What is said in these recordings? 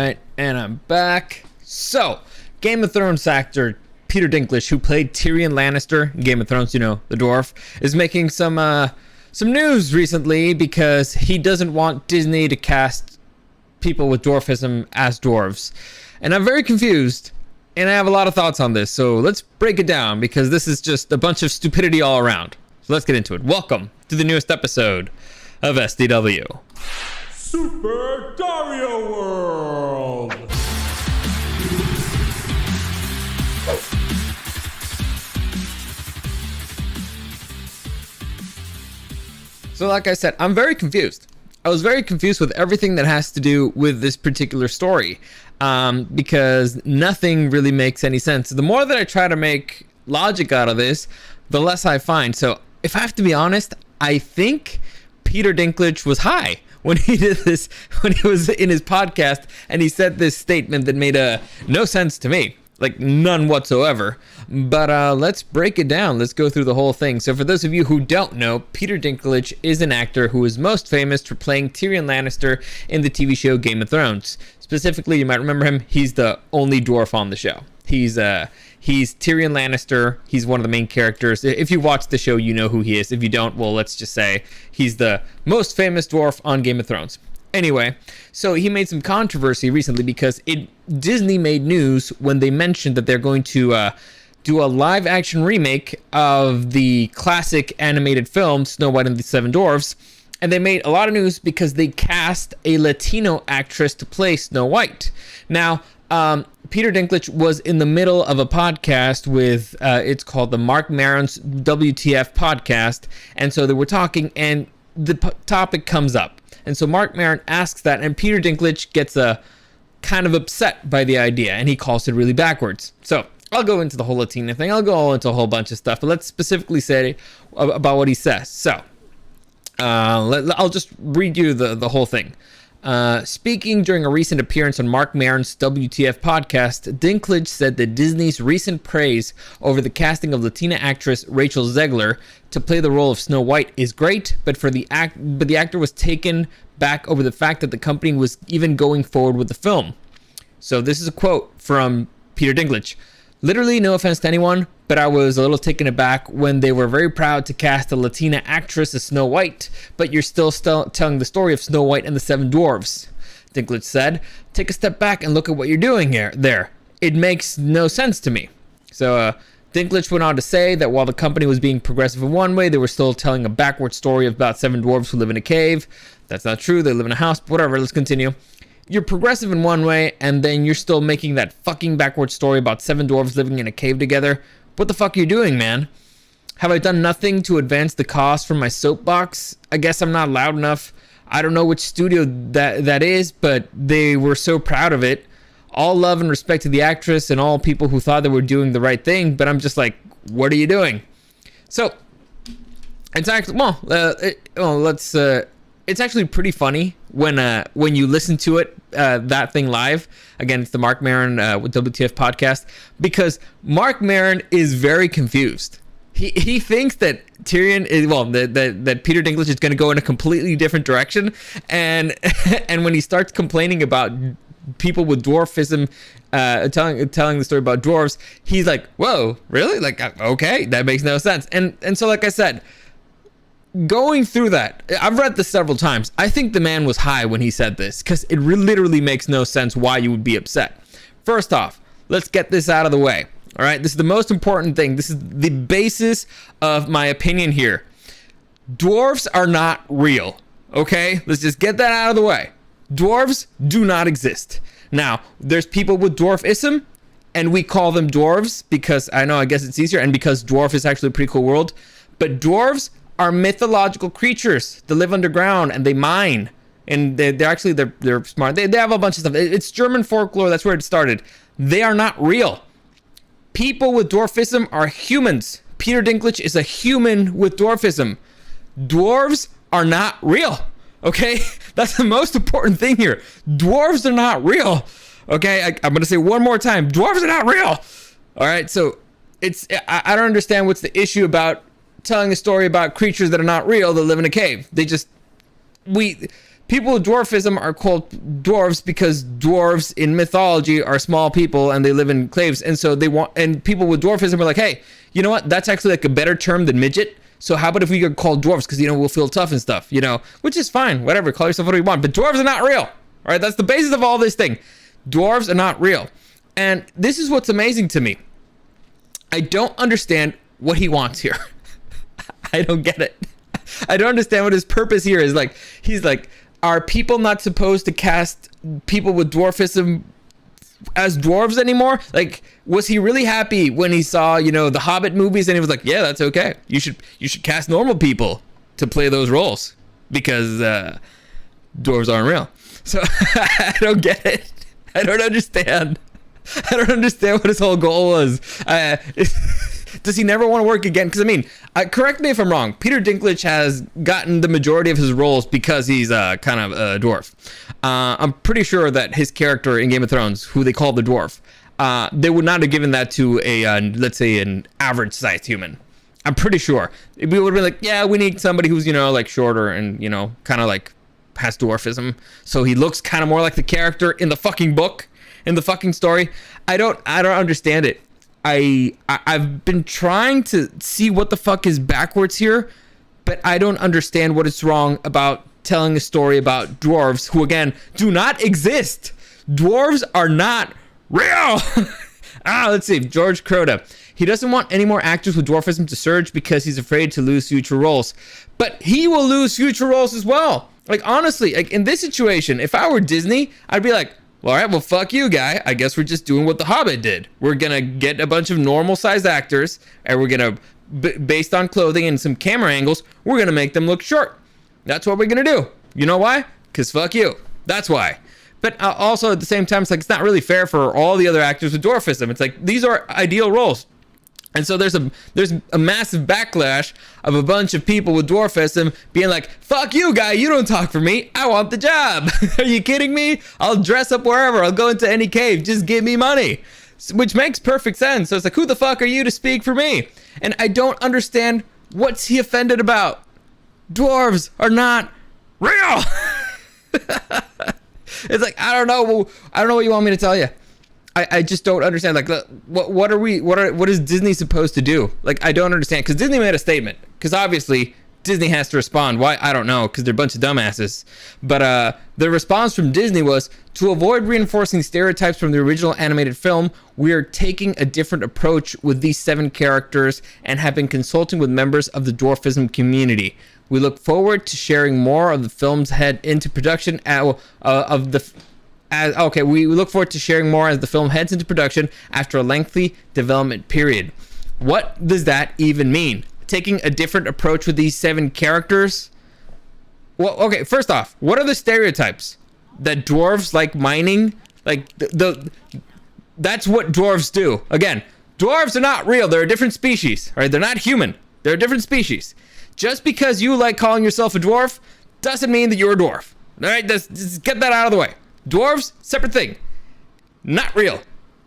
right, and I'm back. So, Game of Thrones actor Peter Dinklage, who played Tyrion Lannister in Game of Thrones, you know, the dwarf, is making some news recently because he doesn't want Disney to cast people with dwarfism as dwarves. And I'm very confused, and I have a lot of thoughts on this. So let's break it down, because this is just a bunch of stupidity all around. So let's get into it. Welcome to the newest episode of SDW. Super Dario World! So like I said, I'm very confused. I was very confused with everything that has to do with this particular story, because nothing really makes any sense. The more that I try to make logic out of this, the less I find. So if I have to be honest, I think Peter Dinklage was high when he did this, when he was in his podcast and he said this statement that made no sense to me, like none whatsoever. But let's break it down. Let's go through the whole thing. So for those of you who don't know, Peter Dinklage is an actor who is most famous for playing Tyrion Lannister in the TV show Game of Thrones. Specifically, you might remember him. He's the only dwarf on the show. He's Tyrion Lannister. He's one of the main characters. If you watch the show, you know who he is. If you don't, well, let's just say he's the most famous dwarf on Game of Thrones. Anyway, so he made some controversy recently because Disney made news when they mentioned that they're going to do a live action remake of the classic animated film Snow White and the Seven Dwarfs. And they made a lot of news because they cast a Latino actress to play Snow White. Now, Peter Dinklage was in the middle of a podcast with, it's called the Mark Maron's WTF podcast. And so they were talking and the topic comes up. And so Mark Maron asks that, and Peter Dinklage gets kind of upset by the idea, and he calls it really backwards. So I'll go into the whole Latina thing. I'll go into a whole bunch of stuff, but let's specifically say about what he says. So I'll just read you the whole thing. Speaking during a recent appearance on Mark Maron's WTF podcast, Dinklage said that Disney's recent praise over the casting of Latina actress Rachel Zegler to play the role of Snow White is great, but the actor was taken back over the fact that the company was even going forward with the film. So this is a quote from Peter Dinklage. Literally, no offense to anyone, but I was a little taken aback when they were very proud to cast a Latina actress as Snow White, but you're still telling the story of Snow White and the Seven Dwarfs. Dinklage said, take a step back and look at what you're doing there. It makes no sense to me. So Dinklage went on to say that while the company was being progressive in one way, they were still telling a backward story about seven dwarves who live in a cave. That's not true. They live in a house. Whatever, let's continue. You're progressive in one way, and then you're still making that fucking backward story about seven dwarves living in a cave together. What the fuck are you doing, man? Have I done nothing to advance the cause from my soapbox? I guess I'm not loud enough. I don't know which studio that is, but they were so proud of it. All love and respect to the actress and all people who thought they were doing the right thing, but I'm just like, what are you doing? So, it's actually, it's actually pretty funny when you listen to it, that thing live. Again, it's the Mark Maron with WTF podcast, because Mark Maron is very confused. He thinks that Tyrion is, that Peter Dinklage is going to go in a completely different direction, and when he starts complaining about people with dwarfism, telling the story about dwarves, he's like, whoa, really? Like, okay, that makes no sense. And so, like I said, going through that, I've read this several times. I think the man was high when he said this, because it literally makes no sense why you would be upset. First off, let's get this out of the way. All right, this is the most important thing. This is the basis of my opinion here. Dwarves are not real. Okay, let's just get that out of the way. Dwarves do not exist. Now, there's people with dwarfism, and we call them dwarves because I guess it's easier, and because dwarf is actually a pretty cool world. But dwarves are mythological creatures that live underground and they mine, and they're smart. They have a bunch of stuff. It's German folklore. That's where it started. They are not real. People with dwarfism are humans. Peter Dinklage is a human with dwarfism. Dwarves are not real. Okay, that's the most important thing here. Dwarves are not real. Okay, I'm gonna say one more time. Dwarves are not real. All right, so I don't understand what's the issue about telling a story about creatures that are not real that live in a cave. people with dwarfism are called dwarves because dwarves in mythology are small people and they live in caves, and so and people with dwarfism are like, hey, you know what? That's actually like a better term than midget. So how about if we get called dwarves, because we'll feel tough and stuff, which is fine, whatever. Call yourself whatever you want, but dwarves are not real. All right, that's the basis of all this thing. Dwarves are not real, and this is what's amazing to me. I don't understand what he wants here. I don't get it. I don't understand what his purpose here is. Like, he's like, are people not supposed to cast people with dwarfism as dwarves anymore? Like, was he really happy when he saw, the Hobbit movies, and he was like, yeah, that's okay. You should cast normal people to play those roles because dwarves aren't real. So I don't get it. I don't understand. I don't understand what his whole goal was. Does he never want to work again? Because correct me if I'm wrong, Peter Dinklage has gotten the majority of his roles because he's kind of a dwarf. I'm pretty sure that his character in Game of Thrones, who they call the dwarf, they would not have given that to a let's say an average sized human. I'm pretty sure we would have been like, yeah, we need somebody who's like shorter and kind of like has dwarfism, so he looks kind of more like the character in the fucking book, in the fucking story. I don't understand it. I've been trying to see what the fuck is backwards here, but I don't understand what is wrong about telling a story about dwarves who, again, do not exist. Dwarves are not real. Let's see. George Crota. He doesn't want any more actors with dwarfism to surge because he's afraid to lose future roles. But he will lose future roles as well. Like, honestly, like in this situation, if I were Disney, I'd be like, well, all right, well, fuck you, guy. I guess we're just doing what The Hobbit did. We're going to get a bunch of normal-sized actors, and we're going to, based on clothing and some camera angles, we're going to make them look short. That's what we're going to do. You know why? Because fuck you. That's why. But also, at the same time, it's like, it's not really fair for all the other actors with dwarfism. It's like, these are ideal roles. And so there's a massive backlash of a bunch of people with dwarfism being like, fuck you, guy, you don't talk for me, I want the job. Are you kidding me? I'll dress up wherever, I'll go into any cave, just give me money. Which makes perfect sense. So it's like, who the fuck are you to speak for me? And I don't understand, what's he offended about? Dwarves are not real. It's like, I don't know what you want me to tell you. I just don't understand. Like, what is Disney supposed to do? Like, I don't understand, because Disney made a statement, because obviously Disney has to respond. Why? I don't know, because they're a bunch of dumbasses. But the response from Disney was, to avoid reinforcing stereotypes from the original animated film, we are taking a different approach with these 7 characters and have been consulting with members of the dwarfism community. We look forward to sharing more of the film's head into production we look forward to sharing more as the film heads into production after a lengthy development period. What does that even mean? Taking a different approach with these 7 characters? Well, okay, first off, what are the stereotypes? That dwarves like mining? Like, that's what dwarves do. Again, dwarves are not real. They're a different species, right? They're not human. They're a different species. Just because you like calling yourself a dwarf doesn't mean that you're a dwarf. All right, just get that out of the way. Dwarves, separate thing. Not real.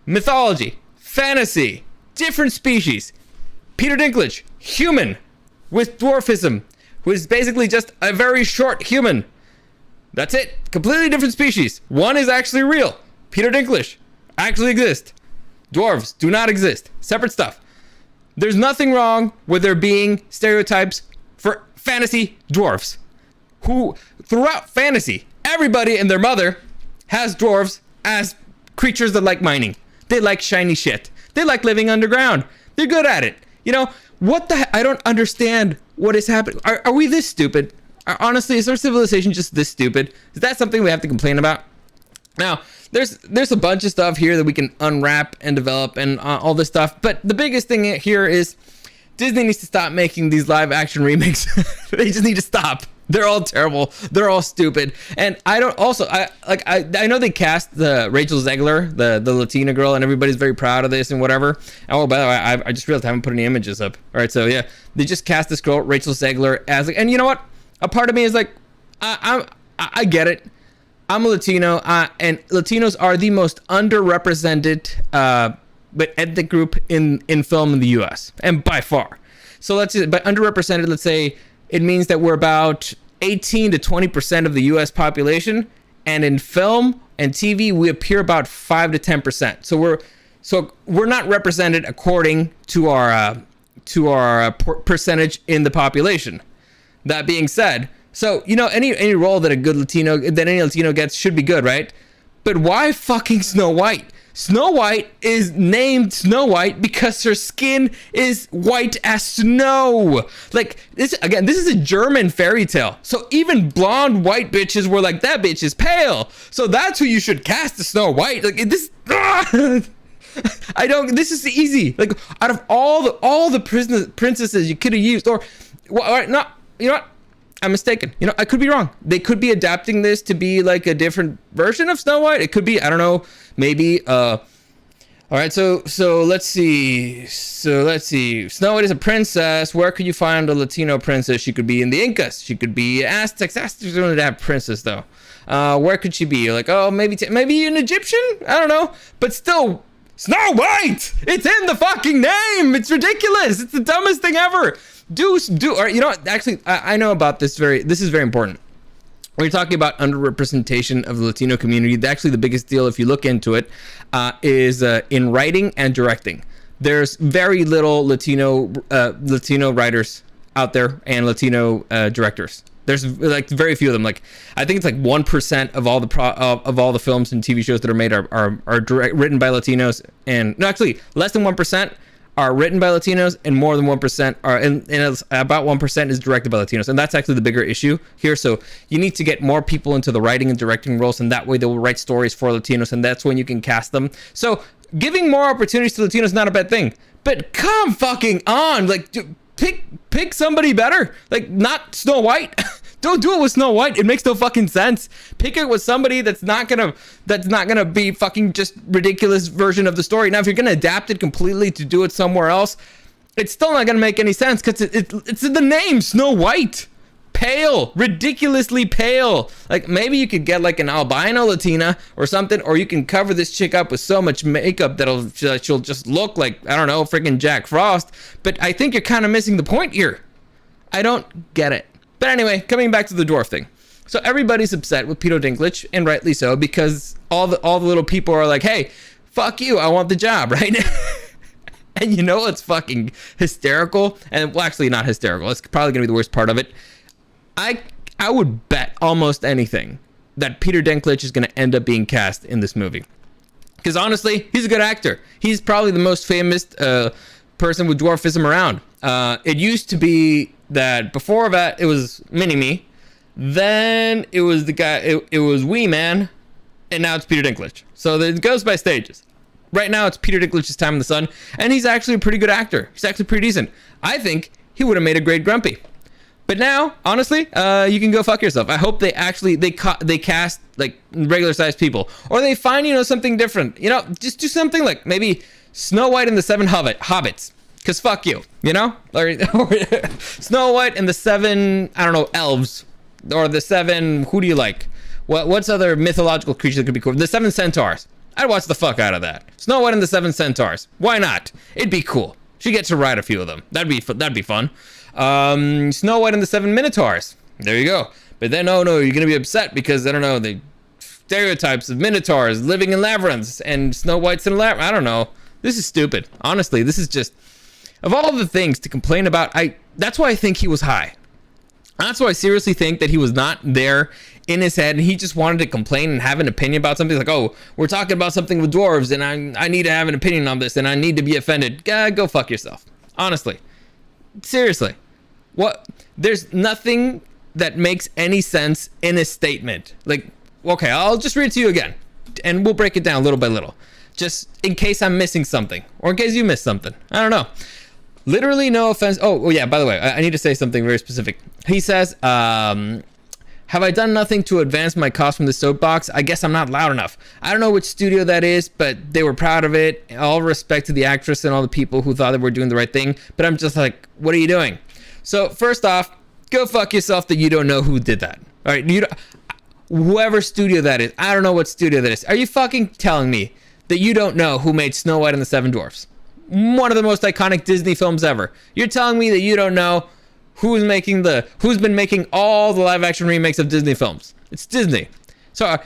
Mythology. Fantasy. Different species. Peter Dinklage, human with dwarfism, who is basically just a very short human. That's it. Completely different species. One is actually real. Peter Dinklage actually exists. Dwarves do not exist. Separate stuff. There's nothing wrong with there being stereotypes for fantasy dwarves, who throughout fantasy, everybody and their mother has dwarves as creatures that like mining. They like shiny shit. They like living underground. They're good at it. What the I don't understand what is happening. Are we this stupid? Honestly, is our civilization just this stupid? Is that something we have to complain about? Now, there's a bunch of stuff here that we can unwrap and develop and all this stuff. But the biggest thing here is Disney needs to stop making these live action remakes. They just need to stop. They're all terrible. They're all stupid. And I know they cast the Rachel Zegler, the Latina girl, and everybody's very proud of this and whatever. Oh, by the way, I just realized I haven't put any images up. All right, so yeah, they just cast this girl, Rachel Zegler, as and you know what? A part of me is like, I get it. I'm a Latino, and Latinos are the most underrepresented but ethnic group in film in the U.S. and by far. So by underrepresented, let's say it means that we're about 18 to 20% of the US population, and in film and TV we appear about 5 to 10%. So we're not represented according to our percentage in the population. That being said, so any role that any Latino gets should be good, right? But why fucking Snow White? Snow White is named Snow White because her skin is white as snow. Like, this is a German fairy tale. So even blonde white bitches were like, that bitch is pale. So that's who you should cast as Snow White. Like, this... this is easy. Like, out of all the princesses you could have used, or not, you know what? I'm mistaken. I could be wrong. They could be adapting this to be like a different version of Snow White. It could be, I don't know, maybe. All right, so let's see. Snow White is a princess. Where could you find a Latino princess? She could be in the Incas. She could be Aztecs. Aztecs don't have princess though. Where could she be? You're like, oh, maybe an Egyptian? I don't know. But still, Snow White! It's in the fucking name! It's ridiculous! It's the dumbest thing ever! Or actually, I know about this this is very important. When you're talking about underrepresentation of the Latino community, actually the biggest deal, if you look into it, is in writing and directing. There's very little Latino writers out there and Latino directors. There's like very few of them. Like, I think it's like 1% of all the films and TV shows that are made are written by Latinos, and no, actually less than 1% are written by Latinos, and more than 1% are, and about 1% is directed by Latinos, and that's actually the bigger issue here. So you need to get more people into the writing and directing roles, and that way they will write stories for Latinos, and that's when you can cast them. So giving more opportunities to Latinos is not a bad thing, but come fucking on, like, pick somebody better, like not Snow White. Don't do it with Snow White. It makes no fucking sense. Pick it with somebody that's not gonna be fucking just ridiculous version of the story. Now, if you're gonna adapt it completely to do it somewhere else, it's still not gonna make any sense because it's in the name, Snow White. Pale, ridiculously pale. Like, maybe you could get like an albino Latina or something, or you can cover this chick up with so much makeup that she'll just look like, I don't know, freaking Jack Frost. But I think you're kind of missing the point here. I don't get it. But anyway, coming back to the dwarf thing. So everybody's upset with Peter Dinklage, and rightly so, because all the little people are like, hey, fuck you, I want the job, right? And you know what's fucking hysterical? And well, actually not hysterical. It's probably gonna be the worst part of it. I would bet almost anything that Peter Dinklage is gonna end up being cast in this movie. Because honestly, he's a good actor. He's probably the most famous person with dwarfism around. It used to be that before that it was Mini-Me, then it was the guy, it was Wee Man, and now it's Peter Dinklage. So it goes by stages. Right now it's Peter Dinklage's time in the sun, and he's actually a pretty good actor. He's actually pretty decent. I think he would have made a great Grumpy. But now, honestly, you can go fuck yourself. I hope they actually they cast like regular sized people, or they find something different. Just do something like maybe Snow White and the Seven Hobbits. Because fuck you, or Snow White and the 7, I don't know, elves, or the 7, who do you like? What's other mythological creature that could be cool? The 7 centaurs. I'd watch the fuck out of that. Snow White and the 7 centaurs. Why not? It'd be cool. She gets to ride a few of them. That'd be fun. Snow White and the 7 minotaurs. There you go. But then, oh no, you're gonna be upset because, I don't know, the stereotypes of minotaurs living in labyrinths, and Snow White's in a labyrinth. I don't know. This is stupid. Honestly, this is just... Of all the things to complain about, that's why I think he was high. That's why I seriously think that he was not there in his head, and he just wanted to complain and have an opinion about something. Like, oh, we're talking about something with dwarves, and I need to have an opinion on this, and I need to be offended. Go fuck yourself. Honestly. Seriously. What? There's nothing that makes any sense in a statement. Like, okay, I'll just read it to you again, and we'll break it down little by little. Just in case I'm missing something, or in case you missed something. I don't know. Literally no offense. Oh yeah, by the way, I need to say something very specific. He says, have I done nothing to advance my cause from the soapbox? I guess I'm not loud enough. I don't know which studio that is, but they were proud of it. All respect to the actress and all the people who thought they were doing the right thing. But I'm just like, what are you doing? So first off, go fuck yourself that you don't know who did that. All right, whoever studio that is. I don't know what studio that is. Are you fucking telling me that you don't know who made Snow White and the 7 Dwarfs? One of the most iconic Disney films ever. You're telling me that you don't know who's been making all the live action remakes of Disney films? It's Disney. So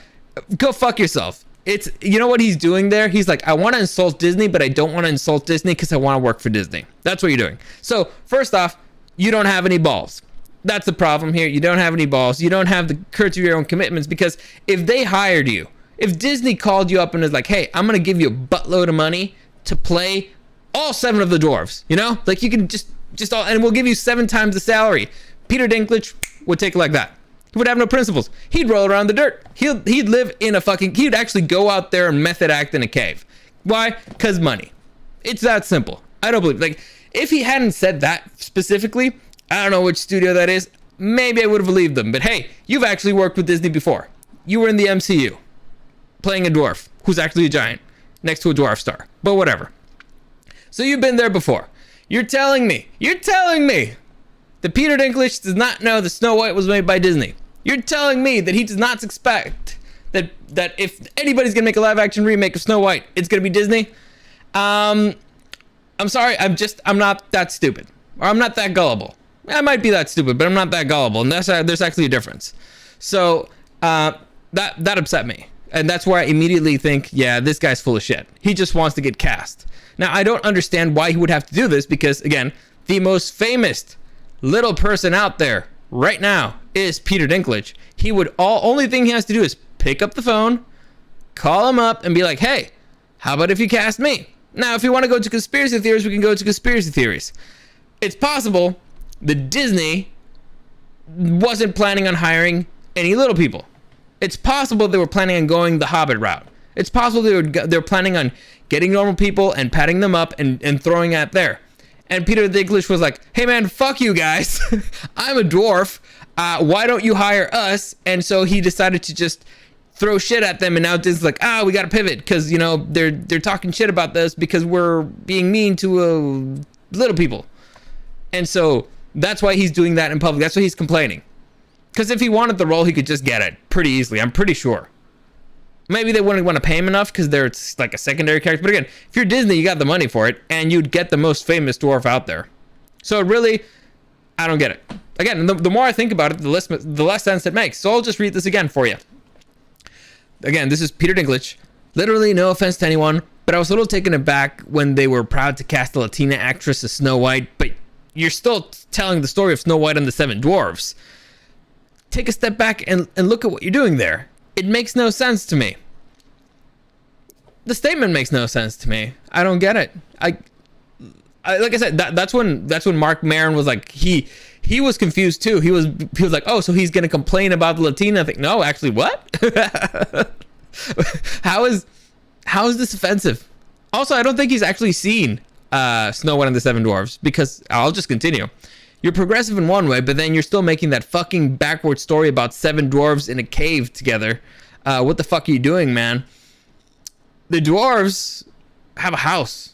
go fuck yourself. You know what he's doing there? He's like, I want to insult Disney, but I don't want to insult Disney because I want to work for Disney. That's what you're doing. So first off, you don't have any balls. That's the problem here. You don't have any balls. You don't have the courage of your own commitments, because if they hired you, if Disney called you up and was like, hey, I'm going to give you a buttload of money to play all 7 of the dwarves, you know, like you can just all, and we'll give you 7 times the salary. Peter Dinklage would take it like that. He would have no principles. He'd roll around the dirt. He'd live in he'd actually go out there and method act in a cave. Why? Because money. It's that simple. I don't believe, like, if he hadn't said that specifically, I don't know which studio that is, maybe I would have believed them. But hey, you've actually worked with Disney before. You were in the MCU, playing a dwarf who's actually a giant next to a dwarf star. But whatever. So you've been there before. You're telling me that Peter Dinklage does not know that Snow White was made by Disney. You're telling me that he does not expect that if anybody's gonna make a live action remake of Snow White, it's gonna be Disney. I'm sorry, I'm not that stupid, or I'm not that gullible. I might be that stupid, but I'm not that gullible, and there's actually a difference. So that upset me, and that's where I immediately think, yeah, this guy's full of shit. He just wants to get cast. Now I don't understand why he would have to do this, because again, the most famous little person out there right now is Peter Dinklage. Only thing he has to do is pick up the phone, call him up, and be like, hey, how about if you cast me? Now, if you want to go to conspiracy theories, we can go to conspiracy theories. It's possible that Disney wasn't planning on hiring any little people. It's possible they were planning on going the Hobbit route. It's possible they're planning on getting normal people and patting them up and throwing at there. And Peter Dinklage was like, hey man, fuck you guys. I'm a dwarf. Why don't you hire us? And so he decided to just throw shit at them. And now Disney's like, we got to pivot, because, you know, they're talking shit about this because we're being mean to little people. And so that's why he's doing that in public. That's why he's complaining. Because if he wanted the role, he could just get it pretty easily. I'm pretty sure. Maybe they wouldn't want to pay him enough because they're like a secondary character. But again, if you're Disney, you got the money for it, and you'd get the most famous dwarf out there. So really, I don't get it. Again, the more I think about it, the less sense it makes. So I'll just read this again for you. Again, this is Peter Dinklage. Literally, no offense to anyone, but I was a little taken aback when they were proud to cast a Latina actress as Snow White, but you're still telling the story of Snow White and the Seven Dwarfs. Take a step back and look at what you're doing there. It makes no sense to me. The statement makes no sense to me. I don't get it. I like I said, that's when Mark Maron was like, he was confused too. He was like, oh, so he's gonna complain about the Latina thing. No, actually, what? How is this offensive? Also, I don't think he's actually seen Snow White and the Seven Dwarfs, because I'll just continue. You're progressive in one way, but then you're still making that fucking backward story about 7 dwarves in a cave together. What the fuck are you doing, man? The dwarves have a house.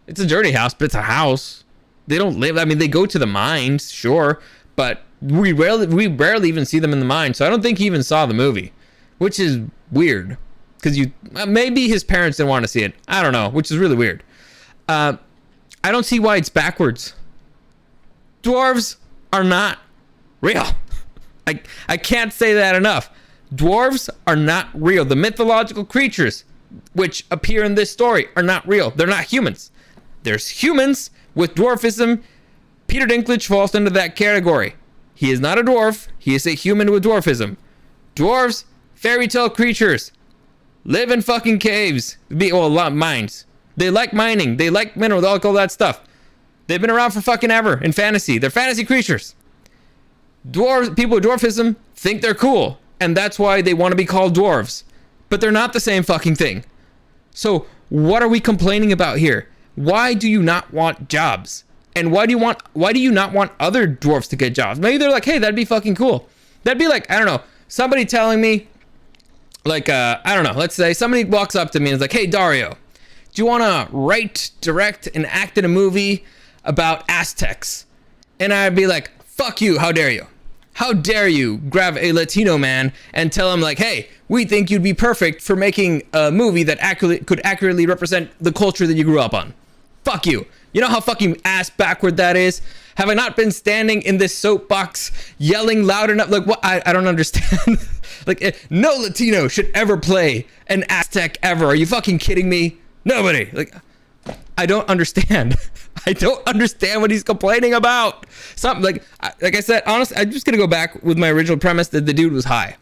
It's a dirty house, but it's a house. They don't live. I mean, they go to the mines, sure, but we rarely even see them in the mine. So I don't think he even saw the movie, which is weird, because maybe his parents didn't want to see it. I don't know, which is really weird. I don't see why it's backwards. Dwarves are not real. I can't say that enough. Dwarves are not real. The mythological creatures which appear in this story are not real. They're not humans. There's humans with dwarfism. Peter Dinklage falls into that category. He is not a dwarf. He is a human with dwarfism. Dwarves, fairy tale creatures, live in fucking caves. A lot of mines. They like mining. They like minerals. All that stuff. They've been around for fucking ever in fantasy. They're fantasy creatures. Dwarves, people with dwarfism think they're cool, and that's why they want to be called dwarves. But they're not the same fucking thing. So what are we complaining about here? Why do you not want jobs? And why do you not want other dwarfs to get jobs? Maybe they're like, hey, that'd be fucking cool. That'd be like, I don't know, somebody telling me, like, I don't know, let's say somebody walks up to me and is like, hey, Dario, do you want to write, direct, and act in a movie about Aztecs? And I'd be like, fuck you, how dare you? How dare you grab a Latino man and tell him, like, hey, we think you'd be perfect for making a movie that could accurately represent the culture that you grew up on. Fuck you. You know how fucking ass backward that is? Have I not been standing in this soapbox yelling loud enough? Like, what? I don't understand. Like, no Latino should ever play an Aztec ever. Are you fucking kidding me? Nobody. Like, I don't understand. I don't understand what he's complaining about. Something like I said, honestly, I'm just gonna go back with my original premise that the dude was high.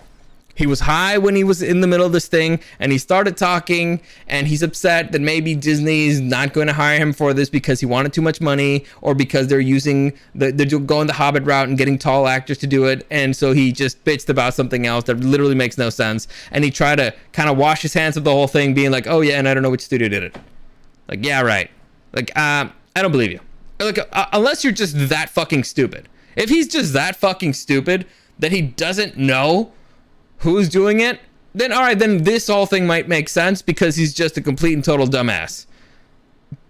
He was high when he was in the middle of this thing, and he started talking, and he's upset that maybe Disney's not going to hire him for this because he wanted too much money, or because they're going the Hobbit route and getting tall actors to do it, and so he just bitched about something else that literally makes no sense, and he tried to kind of wash his hands of the whole thing, being like, oh yeah, and I don't know which studio did it. Like, yeah, right. Like, I don't believe you. Like, unless you're just that fucking stupid. If he's just that fucking stupid that he doesn't know who's doing it, then all right, then this whole thing might make sense because he's just a complete and total dumbass.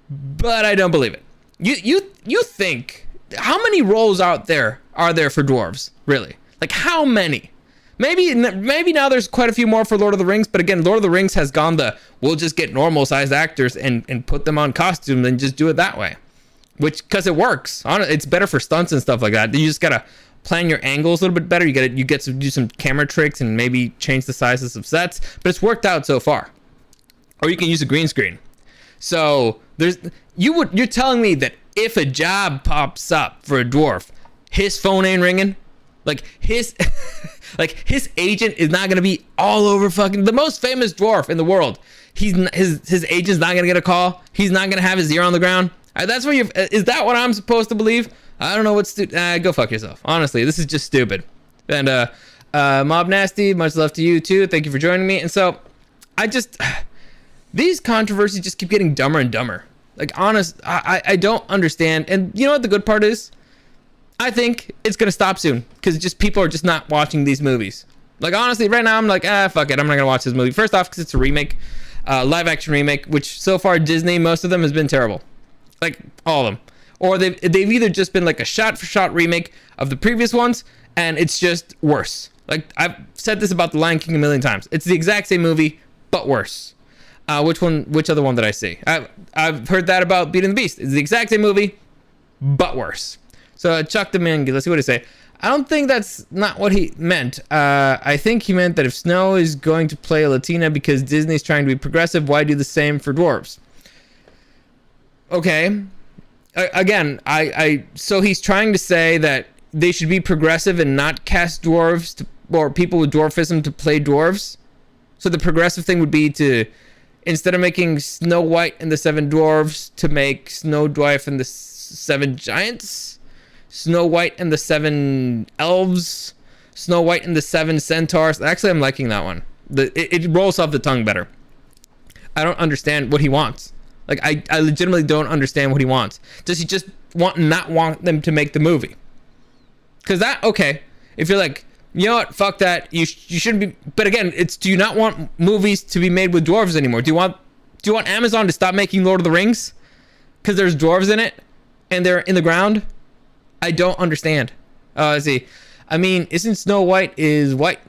But I don't believe it. You think, how many roles out there are there for dwarves, really? Like, how many? Maybe now there's quite a few more for Lord of the Rings, but again, Lord of the Rings has gone we'll just get normal sized actors and put them on costume and just do it that way, which, because it works. It's better for stunts and stuff like that. You just gotta plan your angles a little bit better. You get to do some camera tricks and maybe change the sizes of sets, but it's worked out so far. Or you can use a green screen. So you're telling me that if a job pops up for a dwarf, his phone ain't ringing? Like his agent is not gonna be all over fucking the most famous dwarf in the world. His agent's not gonna get a call. He's not gonna have his ear on the ground. That's what is that what I'm supposed to believe? I don't know what's go fuck yourself. Honestly, this is just stupid. And Mob Nasty, much love to you too. Thank you for joining me. And so these controversies just keep getting dumber and dumber. Like, honest, I don't understand. And you know what the good part is? I think it's gonna stop soon because just people are just not watching these movies. Like, honestly, right now I'm like, fuck it, I'm not gonna watch this movie. First off, because it's a remake, live action remake, which so far Disney, most of them has been terrible. Like, all of them. Or they've either just been like a shot-for-shot remake of the previous ones, and it's just worse. Like, I've said this about The Lion King a million times. It's the exact same movie, but worse. Which other one did I see? I've heard that about Beauty and the Beast. It's the exact same movie, but worse. So Chuck the Man, let's see what he say. I don't think that's not what he meant. I think he meant that if Snow is going to play a Latina because Disney's trying to be progressive, why do the same for dwarves? Okay. Again, so he's trying to say that they should be progressive and not cast dwarves or people with dwarfism to play dwarves. So the progressive thing would be to, instead of making Snow White and the Seven Dwarfs, to make Snow Dwarf and the Seven Giants, Snow White and the Seven Elves, Snow White and the Seven Centaurs. Actually, I'm liking that one. It rolls off the tongue better. I don't understand what he wants. Like, I legitimately don't understand what he wants. Does he just not want them to make the movie? Because okay, if you're like, you know what, fuck that, you shouldn't be. But again, do you not want movies to be made with dwarves anymore? Do you want Amazon to stop making Lord of the Rings because there's dwarves in it and they're in the ground? I don't understand. I see. I mean, isn't Snow White is white?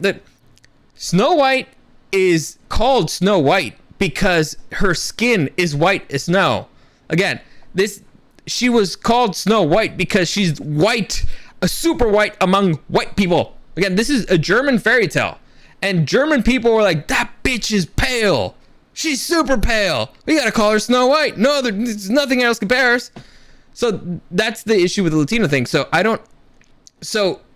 Snow White is called Snow White because her skin is white as snow. Again, she was called Snow White because she's white, a super white among white people. Again, this is a German fairy tale, and German people were like, that bitch is pale. She's super pale. We gotta call her Snow White. No, there's nothing else compares. So that's the issue with the Latino thing. So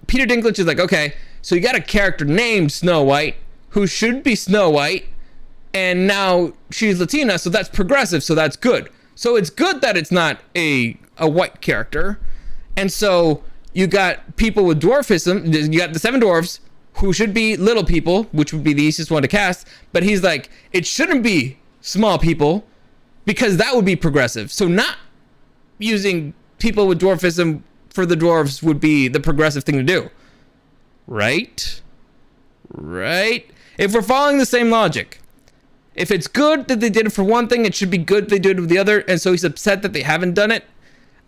Peter Dinklage is like, okay, so you got a character named Snow White who should be Snow White, and now she's Latina, so that's progressive, so that's good. So it's good that it's not a white character. And so you got people with dwarfism. You got the Seven Dwarfs, who should be little people, which would be the easiest one to cast. But he's like, it shouldn't be small people because that would be progressive. So not using people with dwarfism for the dwarves would be the progressive thing to do. Right? If we're following the same logic, if it's good that they did it for one thing, it should be good they did it with the other. And so he's upset that they haven't done it.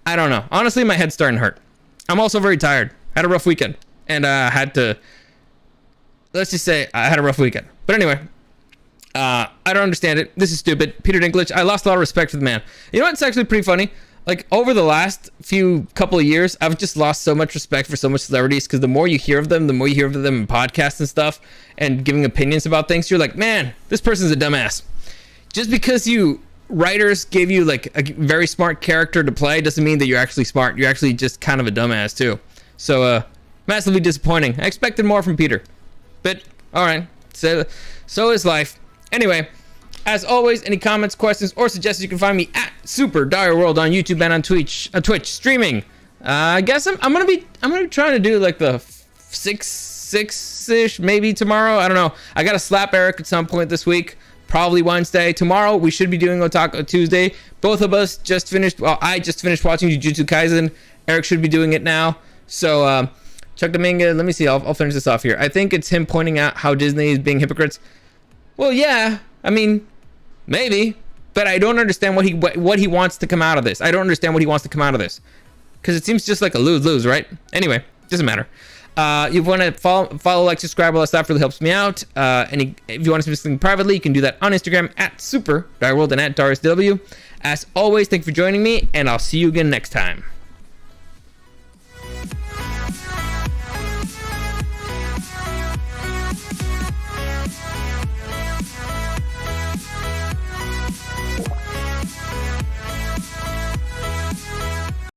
I don't know. Honestly, my head's starting to hurt. I'm also very tired. Had a rough weekend. And let's just say I had a rough weekend. But anyway, I don't understand it. This is stupid. Peter Dinklage, I lost a lot of respect for the man. You know what's actually pretty funny? like over the last couple of years, I've just lost so much respect for so much celebrities, because the more you hear of them, the more you hear of them in podcasts and stuff and giving opinions about things, you're like, man, this person's a dumbass. Just because writers gave you like a very smart character to play doesn't mean that you're actually smart. You're actually just kind of a dumbass too. So massively disappointing. I expected more from Peter, but all right, so is life. Anyway, as always, any comments, questions, or suggestions, you can find me at Super Dario World on YouTube and on Twitch streaming. I guess I'm gonna be trying to do like the 6-ish maybe tomorrow. I don't know. I gotta slap Eric at some point this week, probably Wednesday. Tomorrow we should be doing Otaku Tuesday. Both of us just finished. Well, I just finished watching Jujutsu Kaisen. Eric should be doing it now. So Chuck Dominguez. Let me see. I'll finish this off here. I think it's him pointing out how Disney is being hypocrites. Well, yeah. I mean, maybe, but I don't understand what he wants to come out of this. I don't understand what he wants to come out of this, because it seems just like a lose-lose, right? Anyway, doesn't matter. You want to follow, like, subscribe, all that stuff really helps me out. If you want to see something privately, you can do that on Instagram at Super Dario World and at DariusW. As always, thank you for joining me, and I'll see you again next time.